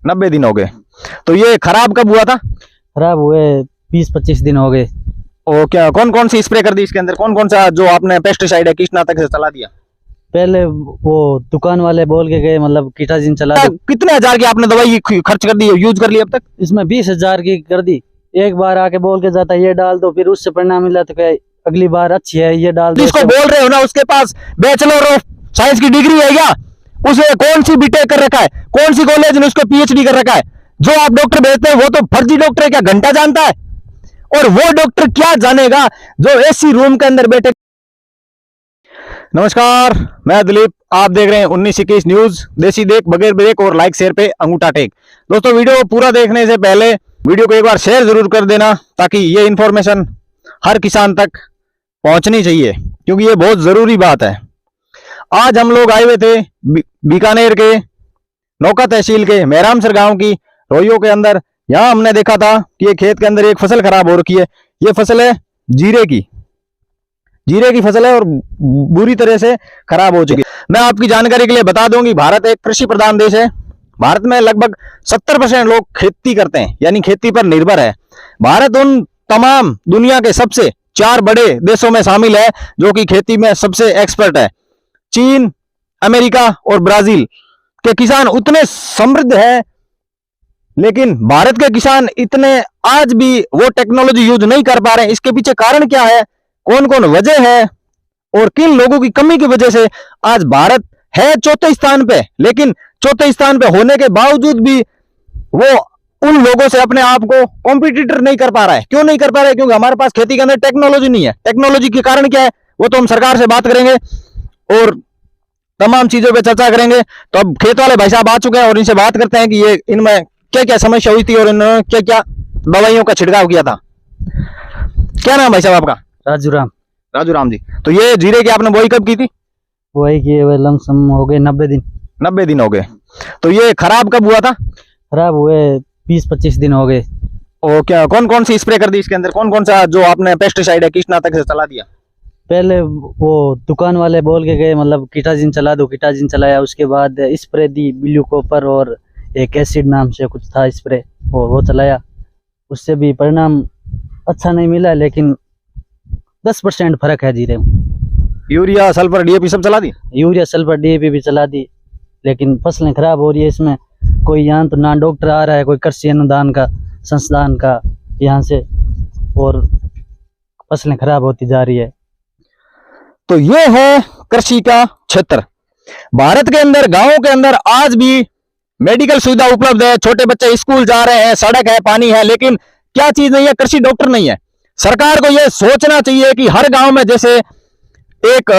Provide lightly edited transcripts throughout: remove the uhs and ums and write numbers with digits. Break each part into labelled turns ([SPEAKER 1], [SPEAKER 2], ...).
[SPEAKER 1] 90 दिन हो गए। तो ये खराब कब हुआ था?
[SPEAKER 2] खराब हुए 20-25 दिन हो गए।
[SPEAKER 1] और क्या कौन कौन सी स्प्रे कर दी इसके अंदर? कौन कौन सा जो आपने पेस्टिसाइड है कीटनाशक से चला दिया?
[SPEAKER 2] पहले वो दुकान वाले बोल के गए, मतलब कीटाजिन चला दो।
[SPEAKER 1] कितने हजार की आपने दवाई खर्च कर दी, यूज कर ली अब तक?
[SPEAKER 2] इसमें 20,000 की कर दी। एक बार आके बोल के जाता ये डाल दो, फिर उससे परिणाम मिला तो क्या अगली बार अच्छी है ये डाल दो।
[SPEAKER 1] जिसको बोल रहे हो ना उसके पास बैचलर ऑफ साइंस की डिग्री है क्या? उसे कौन सी बीटेक कर रखा है, कौन सी कॉलेज ने उसको पीएचडी कर रखा है? जो आप डॉक्टर भेजते हैं वो तो फर्जी डॉक्टर है, क्या घंटा जानता है? और वो डॉक्टर क्या जानेगा जो एसी रूम के अंदर बैठे। नमस्कार, मैं दिलीप, आप देख रहे हैं 1921 न्यूज। देसी देख बगैर ब्रेक और लाइक शेयर पे अंगूठा टेक। दोस्तों, वीडियो पूरा देखने से पहले वीडियो को एक बार शेयर जरूर कर देना ताकि ये इंफॉर्मेशन हर किसान तक पहुंचनी चाहिए, क्योंकि ये बहुत जरूरी बात है। आज हम लोग आए हुए थे बीकानेर के नौका तहसील के मेहरामसर गांव की रोइयों के अंदर। यहां हमने देखा था कि ये खेत के अंदर एक फसल खराब हो रखी है। ये फसल है जीरे की फसल है और बुरी तरह से खराब हो चुकी है। मैं आपकी जानकारी के लिए बता दूं कि भारत एक कृषि प्रधान देश है। भारत में लगभग 70% लोग खेती करते हैं, यानी खेती पर निर्भर है। भारत उन तमाम दुनिया के सबसे 4 बड़े देशों में शामिल है जो कि खेती में सबसे एक्सपर्ट है। चीन, अमेरिका और ब्राजील के किसान उतने समृद्ध है, लेकिन भारत के किसान इतने आज भी वो टेक्नोलॉजी यूज नहीं कर पा रहे हैं। इसके पीछे कारण क्या है, कौन कौन वजह है और किन लोगों की कमी की वजह से आज भारत है चौथे स्थान पे, लेकिन चौथे स्थान पे होने के बावजूद भी वो उन लोगों से अपने आप को कॉम्पिटिटर नहीं कर पा रहा है। क्यों नहीं कर पा रहा है? क्योंकि हमारे पास खेती के अंदर टेक्नोलॉजी नहीं है। टेक्नोलॉजी के कारण क्या है वो तो हम सरकार से बात करेंगे और तमाम चीजों पे चर्चा करेंगे। तो अब खेत वाले भाई साहब आ चुके हैं और इनसे बात करते हैं कि ये इनमें क्या क्या समस्या हुई थी और इन्होंने क्या क्या दवाइयों का छिड़काव किया था। क्या नाम भाई साहब आपका? राजू राम जी। तो ये जीरे की आपने बुआई कब की थी?
[SPEAKER 2] बुआई की लमसम हो गए 90 दिन।
[SPEAKER 1] 90 दिन हो गए। तो ये खराब कब हुआ था?
[SPEAKER 2] खराब हुए 20-25 दिन हो गए।
[SPEAKER 1] और क्या कौन कौन सी स्प्रे कर दी इसके अंदर? कौन कौन सा जो आपने पेस्टिसाइड है कीटनाशक से चला दिया?
[SPEAKER 2] पहले वो दुकान वाले बोल के गए, मतलब कीटाजिन चला दो, कीटाजिन चलाया। उसके बाद स्प्रे दी ब्लू कॉपर और एक एसिड नाम से कुछ था स्प्रे, वो चलाया। उससे भी परिणाम अच्छा नहीं मिला, लेकिन 10% फर्क है जीरे में।
[SPEAKER 1] यूरिया, सल्फर, डीएपी सब चला दी?
[SPEAKER 2] यूरिया, सल्फर, डीएपी भी चला दी, लेकिन फसलें खराब हो रही है। इसमें कोई यहाँ तो ना डॉक्टर आ रहा है, कोई कृषि अनुदान का संस्थान का यहाँ से, और फसलें खराब होती जा रही है।
[SPEAKER 1] तो ये है कृषि का क्षेत्र। भारत के अंदर गांवों के अंदर आज भी मेडिकल सुविधा उपलब्ध है, छोटे बच्चे स्कूल जा रहे हैं, सड़क है, पानी है, लेकिन क्या चीज नहीं है? कृषि डॉक्टर नहीं है। सरकार को यह सोचना चाहिए कि हर गांव में जैसे एक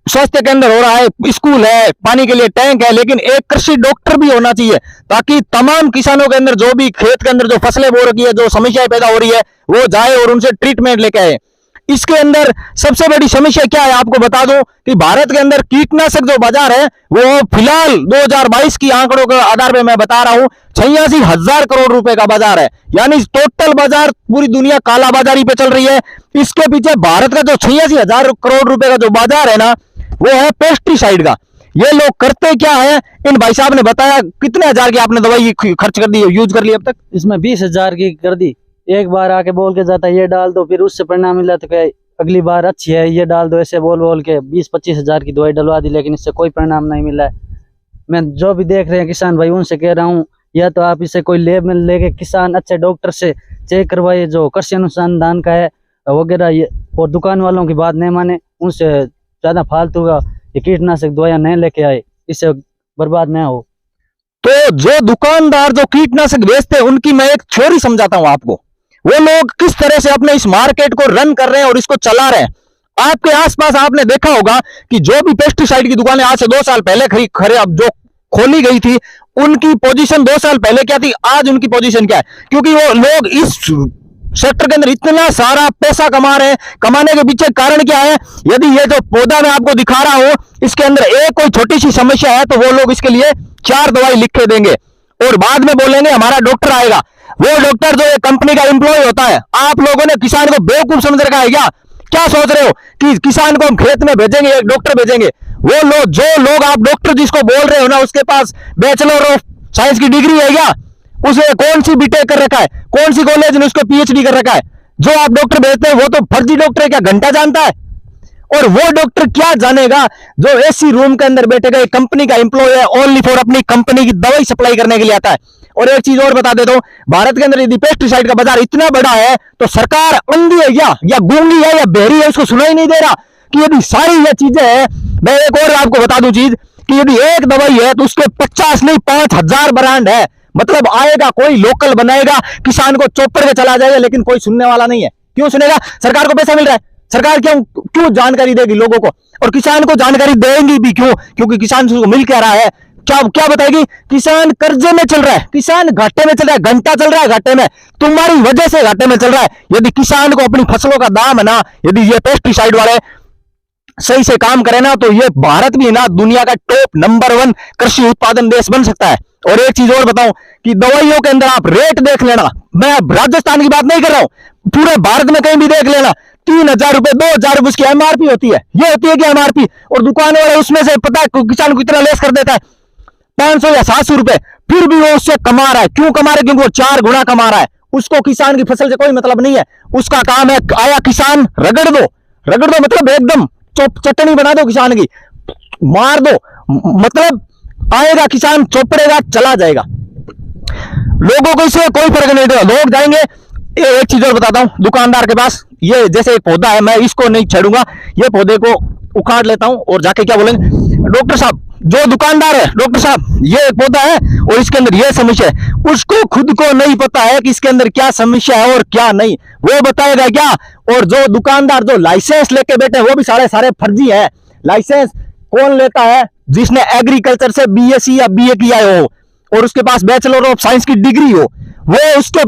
[SPEAKER 1] स्वास्थ्य केंद्र हो रहा है, स्कूल है, पानी के लिए टैंक है, लेकिन एक कृषि डॉक्टर भी होना चाहिए ताकि तमाम किसानों के अंदर जो भी खेत के अंदर जो फसलें बो रखी है, जो समस्याएं पैदा हो रही है, वो जाए और उनसे ट्रीटमेंट लेके आए। इसके अंदर सबसे बड़ी समस्या क्या है आपको बता दूं कि भारत के अंदर कीटनाशक जो बाजार है वो फिलहाल 2022 की आंकड़ों के आधार पे मैं बता रहा हूं 86,000 करोड़ रुपए का बाजार है। यानी टोटल बाजार पूरी दुनिया काला बाजारी पे चल रही है। इसके पीछे भारत का जो 86,000 करोड़ रुपए का जो बाजार है ना, वो है पेस्टिसाइड का। ये लोग करते क्या है, इन भाई साहब ने बताया कितने हजार की आपने दवाई खर्च कर दी, यूज कर ली अब तक?
[SPEAKER 2] इसमें 20,000 की कर दी। एक बार आके बोल के जाता ये डाल दो, फिर उससे परिणाम मिला तो क्या अगली बार अच्छी है ये डाल दो, ऐसे बोल के 20-25 हजार की दवाई डलवा दी, लेकिन इससे कोई परिणाम नहीं मिला है। मैं जो भी देख रहे हैं किसान भाई उनसे कह रहा हूँ, या तो आप इसे कोई लैब में लेके किसान अच्छे डॉक्टर से चेक करवाइए जो कृषि अनुसंधान का है वगैरह, और दुकान वालों की बात नहीं माने, उनसे ज्यादा फालतू का ये कीटनाशक दवाइयां नहीं लेके आए, इससे बर्बाद न हो।
[SPEAKER 1] तो जो दुकानदार जो कीटनाशक बेचते हैं उनकी मैं एक थ्योरी समझाता हूं आपको। वो लोग किस तरह से अपने इस मार्केट को रन कर रहे हैं और इसको चला रहे हैं। आपके आसपास आपने देखा होगा कि जो भी पेस्टिसाइड की दुकानें आज से 2 साल पहले अब जो खोली गई थी, उनकी पोजीशन 2 साल पहले क्या थी, आज उनकी पोजीशन क्या है? क्योंकि वो लोग इस सेक्टर के अंदर इतना सारा पैसा कमा रहे हैं। कमाने के पीछे कारण क्या है? यदि ये जो पौधा मैं आपको दिखा रहा हूं इसके अंदर एक कोई छोटी सी समस्या है तो वो लोग इसके लिए 4 दवाई लिख के देंगे और बाद में बोलेंगे हमारा डॉक्टर आएगा। वो डॉक्टर जो कंपनी का एम्प्लॉय होता है। आप लोगों ने किसान को बेवकूफ समझ रखा है क्या सोच रहे हो कि किसान को हम खेत में भेजेंगे, एक डॉक्टर भेजेंगे? जो लोग आप डॉक्टर जिसको बोल रहे हो ना, उसके पास बैचलर ऑफ साइंस की डिग्री है क्या? उसे कौन सी बीटेक कर रखा है, कौन सी कॉलेज ने उसको पीएचडी कर रखा है? जो आप डॉक्टर भेजते हैं वो तो फर्जी डॉक्टर है, क्या घंटा जानता है? और वो डॉक्टर क्या जानेगा जो एसी रूम के अंदर बैठेगा, एक कंपनी का एम्प्लॉय है, ओनली फॉर अपनी कंपनी की दवाई सप्लाई करने के लिए आता है। और एक चीज और बता देता हूं, भारत के अंदर यदि पेस्टिसाइड का बाजार इतना बड़ा है तो सरकार अंधी है या गूंगी है या बहरी है, उसको सुनाई नहीं दे रहा कि यदि सारी ये चीजें है। मैं एक और आपको बता दूं चीज कि यदि एक दवाई है तो उसके 50 नहीं 5000 ब्रांड है। मतलब आएगा कोई लोकल बनाएगा, किसान को चौपड़ के चला जाएगा, लेकिन कोई सुनने वाला नहीं है। क्यों सुनेगा? सरकार को पैसा मिल रहा है, सरकार क्यों जानकारी देगी लोगों को? और किसान को जानकारी देंगी भी क्यों? क्योंकि किसान को मिल क्या रहा है, क्या बताएगी? किसान कर्जे में चल रहा है, किसान घाटे में चल रहा है, घंटा चल रहा है घाटे में, तुम्हारी वजह से घाटे में चल रहा है। यदि किसान को अपनी फसलों का दाम है ना, यदि ये पेस्टिसाइड वाले सही से काम करे ना, तो ये भारत भी ना दुनिया का टॉप नंबर 1 कृषि उत्पादन देश बन सकता है। और एक चीज और बताऊं कि दवाइयों के अंदर आप रेट देख लेना, मैं राजस्थान की बात नहीं कर रहा हूं, पूरे भारत में कहीं भी देख लेना, 3000 रुपए 2000 रुपए उसकी एमआरपी होती है। ये होती है कि एमआरपी, और दुकान वाले उसमें से पता है किसान को कितना लेस कर देता है, 500 या 700 रुपए, फिर भी वो उससे कमा रहा है। क्यों कमा रहा है? क्योंकि वो 4 गुना कमा रहा है। उसको किसान की फसल से कोई मतलब नहीं है, उसका काम है आया किसान रगड़ दो मतलब एकदम चटनी बना दो किसान की, मार दो, मतलब आएगा किसान चौपड़ेगा चला जाएगा, लोगों को इससे कोई फर्क नहीं पड़ेगा, लोग जाएंगे। एक चीज और बताता हूं, दुकानदार के पास ये जैसे एक पौधा है, मैं इसको नहीं छेड़ूंगा, ये पौधे को उखाड़ लेता हूं और जाके क्या बोलेंगे, डॉक्टर साहब, जो दुकानदार है, डॉक्टर साहब ये एक पौधा है और इसके अंदर ये समस्या है, उसको खुद को नहीं पता है कि इसके अंदर क्या समस्या है और क्या नहीं, वो बताएगा क्या? और जो दुकानदार जो लाइसेंस लेके बैठे वो भी सारे फर्जी है। लाइसेंस कौन लेता है? जिसने एग्रीकल्चर से बीएससी या बीए किया हो और उसके पास बैचलर ऑफ साइंस की डिग्री हो, वो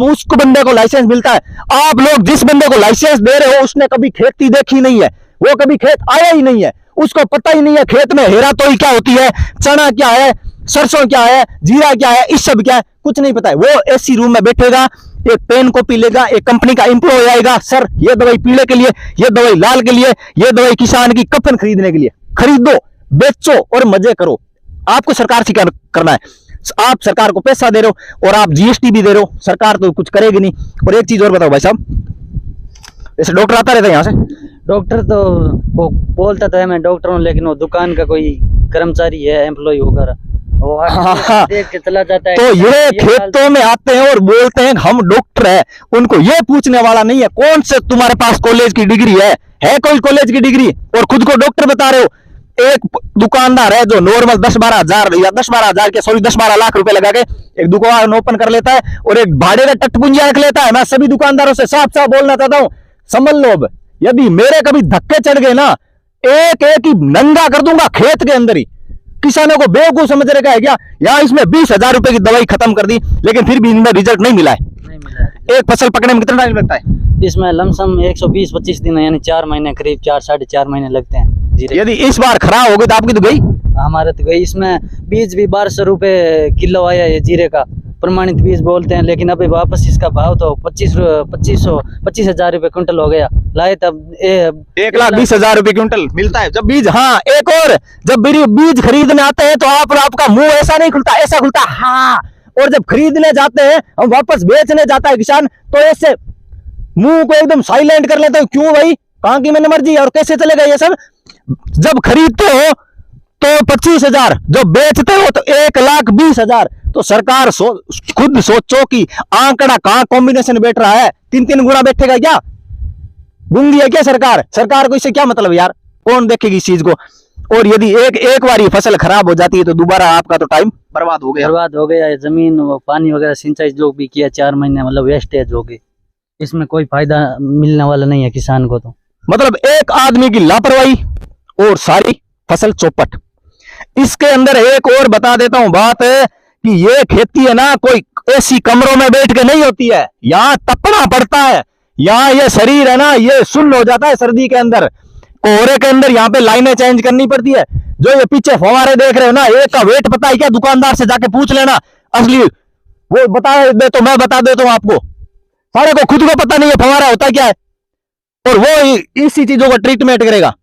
[SPEAKER 1] उसको बंदे को लाइसेंस मिलता है। आप लोग जिस बंदे को लाइसेंस दे रहे हो उसने कभी खेती देखी नहीं है, वो कभी खेत आया ही नहीं है, उसको पता ही नहीं है खेत में हेरा तोई क्या होती है, चना क्या है, सरसों क्या है, जीरा क्या है, इस सब क्या है, कुछ नहीं पता है। वो एसी रूम में बैठेगा, एक पेन कॉपी लेगा, एक कंपनी का एम्प्लॉय आएगा, सर ये दवाई पीले के लिए, ये दवाई लाल के लिए, ये दवाई किसान की कफन खरीदने के लिए, खरीदो, बेचो और मजे करो। आपको सरकार से क्या करना है? आप सरकार को पैसा दे रहे हो और आप जीएसटी भी दे रहे हो, सरकार तो कुछ करेगी नहीं। और एक चीज और बताओ भाई साहब, जैसे डॉक्टर आता रहता है यहाँ से,
[SPEAKER 2] डॉक्टर तो वो बोलता था मैं डॉक्टर हूँ, लेकिन वो दुकान का कोई कर्मचारी है, एम्प्लॉय वगैरह, वो देख के चला जाता है।
[SPEAKER 1] तो ये खेतों में आते हैं और बोलते हैं हम डॉक्टर है, उनको ये पूछने वाला नहीं है कौन से तुम्हारे पास कॉलेज की डिग्री है कोई कॉलेज की डिग्री, और खुद को डॉक्टर बता रहे हो। एक दुकानदार है जो नॉर्मल 10-12 हजार या 10-12 लाख रुपए लगा के एक दुकान ओपन कर लेता है और एक भाड़े का टटपुंजिया रख लेता है। मैं सभी दुकानदारों से साफ साफ बोलना चाहता हूं, समझ लो, अब यदि मेरे कभी धक्के चढ़ गए ना, एक ही नंगा कर दूंगा खेत के अंदर ही। किसानों को बेवकूफ समझ रखा है क्या? यहाँ इसमें 20,000 रुपए की दवाई खत्म कर दी, लेकिन फिर भी इनमें रिजल्ट नहीं मिला है। एक फसल पकने में कितना टाइम लगता है?
[SPEAKER 2] इसमें लमसम 120-25 दिन, यानी 4 महीने, करीब 4-4.5 महीने लगते हैं।
[SPEAKER 1] यदि इस बार खराब हो गई तो आपकी तो गई।
[SPEAKER 2] हमारे तो गई। इसमें बीज भी 1200 रुपए किलो आया है, जीरे का प्रमाणित बीज बोलते हैं, लेकिन अभी वापस इसका भाव तो 25,000 रुपए क्विंटल हो गया। लाए तब
[SPEAKER 1] 1,20,000 रुपए क्विंटल मिलता है जब बीज। हाँ, एक और, जब बीज खरीदने आते हैं तो आपका मुंह ऐसा नहीं खुलता, ऐसा खुलता हाँ, और जब खरीदने जाते हैं, हम वापस बेचने जाता है किसान, तो ऐसे मुंह को एकदम साइलेंट कर लेते हो। क्यों भाई, कहाँ की मैंने मर्जी और कैसे चलेगा ये सब? जब खरीदते हो तो 25,000, जब बेचते हो तो 1,20,000। तो सरकार खुद सोचो कि आंकड़ा कहां कॉम्बिनेशन बैठ रहा है, 3 गुना बैठेगा क्या? गूंगी है क्या सरकार? सरकार को इससे क्या मतलब यार? कौन देखेगी इस चीज को? और यदि एक बार ये फसल खराब हो जाती है तो दोबारा आपका तो टाइम बर्बाद हो गया।
[SPEAKER 2] जमीन पानी वगैरह सिंचाई जो भी किया 4 महीने, मतलब वेस्टेज हो गई। इसमें कोई फायदा मिलने वाला नहीं है किसान को। तो मतलब
[SPEAKER 1] एक आदमी की लापरवाही और सारी फसल चौपट। इसके अंदर एक और बता देता हूं बात कि ये खेती है ना, कोई ऐसी कमरों में बैठ के नहीं होती है, यहाँ तपना पड़ता है। यहाँ ये शरीर है ना, ये सुन्न हो जाता है सर्दी के अंदर, कोहरे के अंदर यहाँ पे लाइनें चेंज करनी पड़ती है। जो ये पीछे फवारे देख रहे हो ना, एक का वेट पता है क्या? दुकानदार से जाके पूछ लेना, असली वो बता दे तो मैं बता देता हूं आपको। सारे को खुद को पता नहीं है फवारा होता क्या है, और वो इसी चीजों का ट्रीटमेंट करेगा।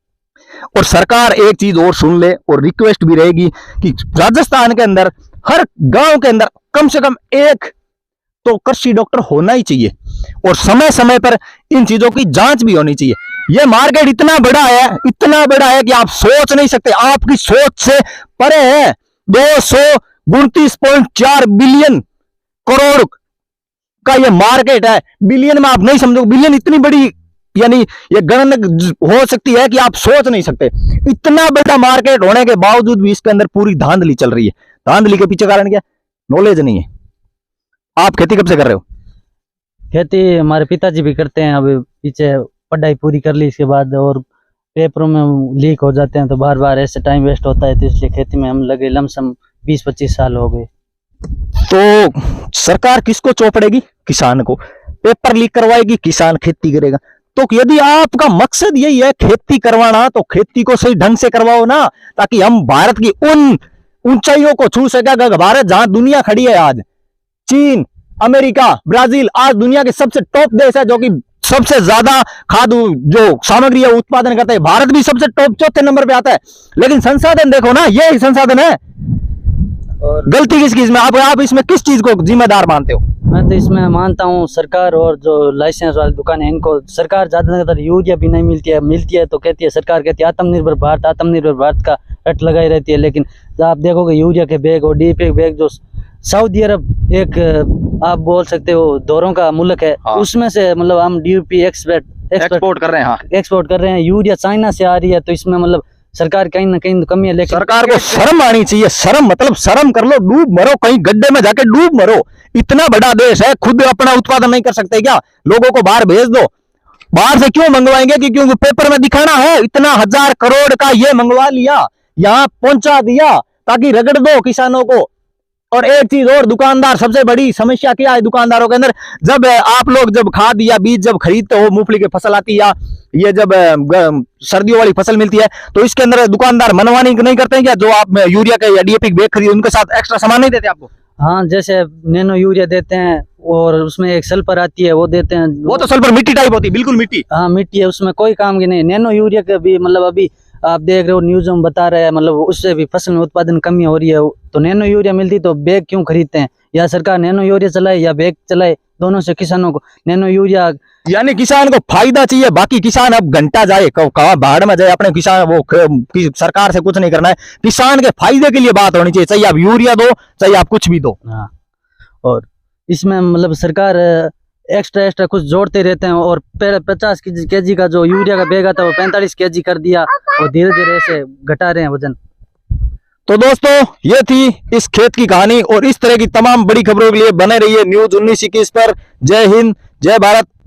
[SPEAKER 1] और सरकार एक चीज और सुन ले, और रिक्वेस्ट भी रहेगी कि राजस्थान के अंदर हर गांव के अंदर कम से कम एक तो कृषि डॉक्टर होना ही चाहिए और समय समय पर इन चीजों की जांच भी होनी चाहिए। ये मार्केट इतना बड़ा है, इतना बड़ा है कि आप सोच नहीं सकते, आपकी सोच से परे है। 229.4 बिलियन करोड़ का ये मार्केट है। बिलियन में आप नहीं समझो, बिलियन इतनी बड़ी यानी ये गणना हो सकती है कि आप सोच नहीं सकते। इतना बड़ा मार्केट होने के बावजूद भी इसके अंदर पूरी धांधली चल रही है। धांधली के पीछे कारण क्या? नॉलेज नहीं है। आप खेती कब से कर रहे हो?
[SPEAKER 2] खेती हमारे पिताजी भी करते हैं, अभी पीछे पढ़ाई पूरी कर ली इसके बाद, और पेपरों में लीक हो जाते हैं तो बार बार ऐसे टाइम वेस्ट होता है, तो इसलिए खेती में हम लगे लमसम 20-25 साल हो गए।
[SPEAKER 1] तो सरकार किसको चौपड़ेगी? किसान को। पेपर लीक करवाएगी, किसान खेती करेगा। तो यदि आपका मकसद यही है खेती करवाना, तो खेती को सही ढंग से करवाओ ना, ताकि हम भारत की उन ऊंचाइयों को छू सके। भारत जहां दुनिया खड़ी है आज, चीन, अमेरिका, ब्राजील आज दुनिया के सबसे टॉप देश है, जो कि सबसे ज्यादा खाद्य जो सामग्री है उत्पादन करते हैं। भारत भी सबसे टॉप चौथे नंबर पे आता है, लेकिन संसाधन देखो ना, ये संसाधन है।
[SPEAKER 2] और
[SPEAKER 1] गलती किसकी इसमें? आप इसमें किस चीज को जिम्मेदार मानते हो?
[SPEAKER 2] मैं तो इसमें मानता हूँ सरकार और जो लाइसेंस वाली दुकान है इनको। सरकार ज्यादातर यूरिया भी नहीं मिलती है तो कहती है, सरकार कहती है आत्मनिर्भर भारत का रट लगाई रहती है, लेकिन आप देखोगे यूरिया के बैग और डीएपी के बैग जो सऊदी अरब एक आप बोल सकते हो दौरों का मुल्क है,
[SPEAKER 1] हाँ।
[SPEAKER 2] उसमें से मतलब हम डीएपी एक्सपोर्ट
[SPEAKER 1] कर रहे हैं। हाँ,
[SPEAKER 2] एक्सपोर्ट कर रहे हैं। यूरिया चाइना से आ रही है, तो इसमें मतलब सरकार कहीं ना कहीं कमी है। लेकिन
[SPEAKER 1] सरकार को शर्म आनी चाहिए। शर्म मतलब शर्म कर लो, डूब मरो, कहीं गड्ढे में जाके डूब मरो। इतना बड़ा देश है, खुद अपना उत्पादन नहीं कर सकते क्या? लोगों को बाहर भेज दो। बाहर से क्यों मंगवाएंगे? क्योंकि पेपर में दिखाना है। इतना 1000 करोड़ का ये मंगवा लिया, यहाँ पहुंचा दिया ताकि रगड़ दो किसानों को। और एक चीज और, दुकानदार, सबसे बड़ी समस्या क्या है दुकानदारों के अंदर? जब आप लोग जब खाद या बीज जब खरीदते हो, मूंगफली की फसल आती है या ये जब सर्दियों वाली फसल मिलती है, तो इसके अंदर दुकानदार मनमानी नहीं करते हैं क्या? जो आप यूरिया का या डीएपी बैग खरीदे उनके साथ एक्स्ट्रा सामान नहीं देते आपको?
[SPEAKER 2] हाँ, जैसे नैनो यूरिया देते हैं और उसमें एक सल्फर आती है वो देते हैं।
[SPEAKER 1] वो तो सल्फर मिट्टी टाइप होती है, बिल्कुल मिट्टी।
[SPEAKER 2] हाँ मिट्टी है, उसमें कोई काम की नहीं। नैनो यूरिया का भी मतलब अभी आप देख रहे हो न्यूज़ में बता रहे हैं, मतलब उससे भी फसल में उत्पादन कमी हो रही है। तो नैनो यूरिया मिलती तो बैग क्यों खरीदते हैं? या सरकार नैनो यूरिया चलाए या बैग चलाए, दोनों से किसानों को नैनो यूरिया।
[SPEAKER 1] यानी किसान को फायदा चाहिए, बाकी किसान अब घंटा जाए कहाँ बाढ़ में जाए, अपने किसान वो सरकार से कुछ नहीं करना है। किसान के फायदे के लिए बात होनी चाहिए, चाहे आप यूरिया दो चाहे आप कुछ भी दो।
[SPEAKER 2] हाँ, और इसमें मतलब सरकार एक्स्ट्रा कुछ जोड़ते रहते हैं, और पहले 50 केजी का जो यूरिया का बैग आता है वो 45 केजी कर दिया, और धीरे धीरे ऐसे घटा रहे हैं वजन।
[SPEAKER 1] तो दोस्तों, ये थी इस खेत की कहानी, और इस तरह की तमाम बड़ी खबरों के लिए बने रहिए न्यूज 1921 पर। जय हिंद, जय भारत।